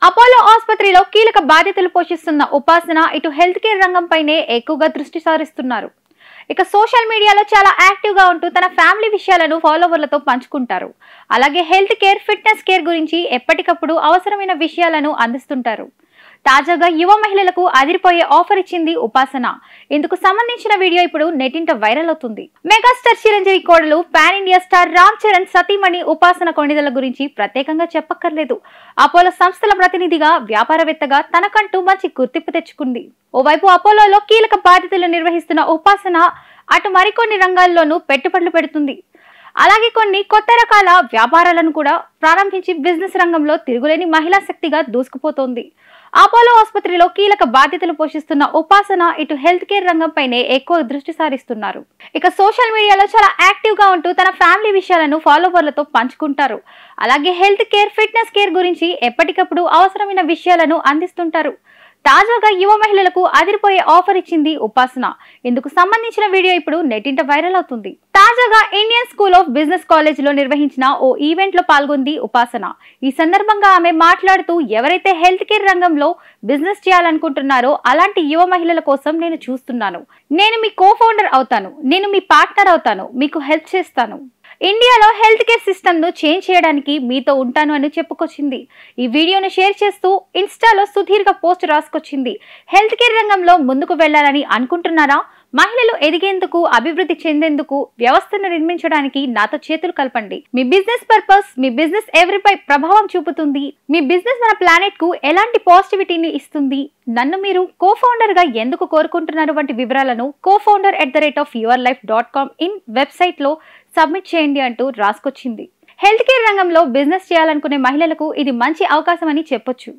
Apollo ఆసుపత్రిలో కీలక బాధ్యతలు పోషిస్తున్న ఉపాసన ఇటు హెల్త్ కేర్ రంగంపైనే ఎక్కువగా దృష్టి సారిస్తున్నారు. ఇక సోషల్ మీడియాలో చాలా యాక్టివ్ గా ఉంటూ తన ఫ్యామిలీ విషయాలను ఫాలోవర్లతో పంచుకుంటారు. అలాగే హెల్త్ కేర్, ఫిట్నెస్ కేర్ గురించి ఎప్పటికప్పుడు అవసరమైన విషయాలను అందిస్తుంటారు. తాజాగా యువ మహిళలకు అదిరిపోయే ఆఫర్ ఇచ్చింది ఉపాసన. ఇందుకు సంబంధించిన వీడియో ఇప్పుడు నెట్టింట వైరల్ అవుతుంది. మెగాస్టార్ చిరంజీవి కోడలు pan India star Ram Charan సతీమణి ఉపాసన కొణిదల గురించి ప్రత్యేకంగా చెప్పక్కర్లేదు. అపోలో సంస్థల ప్రతినిధిగా, వ్యాపారవేత్తగా తనకంటూ మంచి గుర్తింపు తెచ్చుకుంది. ఓవైపు అపోలోలో కీలక బాధ్యతలు నిర్వహిస్తున్న ఉపాసన అటు మరికొన్ని రంగాల్లోనూ పెట్టుబడులు పెడుతుంది. అలాగే కొన్ని కొత్త రకాల వ్యాపారాలను కూడా ప్రారంభించి బిజినెస్ రంగంలో తిరుగులేని మహిళా శక్తిగా దూసుకుపోతోంది. అపోలో ఆసుపత్రిలో కీలక బాధ్యతలు పోషిస్తున్న ఉపాసన ఇటు హెల్త్ కేర్ రంగంపైనే ఎక్కువ దృష్టి సారిస్తున్నారు. ఇక సోషల్ మీడియాలో చాలా యాక్టివ్ గా ఉంటూ తన ఫ్యామిలీ విషయాలను ఫాలోవర్లతో పంచుకుంటారు. అలాగే హెల్త్ కేర్, ఫిట్నెస్ కేర్ గురించి ఎప్పటికప్పుడు అవసరమైన విషయాలను అందిస్తుంటారు. తాజాగా యువ మహిళలకు అదిరిపోయే ఆఫర్ ఇచ్చింది ఉపాసన. ఇందుకు సంబంధించిన వీడియో ఇప్పుడు నెట్టింట వైరల్ అవుతుంది. తాజాగా Indian school of business college లో నిర్వహించిన ఓ ఈవెంట్ లో పాల్గొంది ఉపాసన. ఈ సందర్భంగా ఆమె మాట్లాడుతూ, ఎవరైతే హెల్త్ కేర్ రంగంలో బిజినెస్ చేయాలనుకుంటున్నారో అలాంటి యువ మహిళల కోసం నేను చూస్తున్నాను. నేను మీ కో ఫౌండర్ అవుతాను, నేను మీ పార్ట్నర్ అవుతాను, మీకు హెల్ప్ చేస్తాను. ఇండియాలో హెల్త్ కేర్ సిస్టమ్ ను చేంజ్ చేయడానికి మీతో ఉంటాను అని చెప్పుకొచ్చింది. ఈ వీడియోను షేర్ చేస్తూ ఇన్స్టాలో సుదీర్ఘ పోస్ట్ రాసుకొచ్చింది. హెల్త్ కేర్ రంగంలో ముందుకు వెళ్లాలని అనుకుంటున్నారా? మహిళలు ఎదిగేందుకు, అభివృద్ధి చెందేందుకు, వ్యవస్థను నిర్మించడానికి నాతో చేతులు కలపండి. మీ బిజినెస్ పర్పస్, మీ బిజినెస్ ఎవరిపై ప్రభావం చూపుతుంది, మీ బిజినెస్ మన ప్లానెట్ కు ఎలాంటి పాజిటివిటీని ఇస్తుంది, నన్ను మీరు కో ఫౌండర్ గా ఎందుకు కోరుకుంటున్నారు వంటి వివరాలను cofounder@yourlife.com ఇన్ వెబ్సైట్ లో సబ్మిట్ చేయండి అంటూ రాసుకొచ్చింది. హెల్త్ కేర్ రంగంలో బిజినెస్ చేయాలనుకునే మహిళలకు ఇది మంచి అవకాశం అని చెప్పొచ్చు.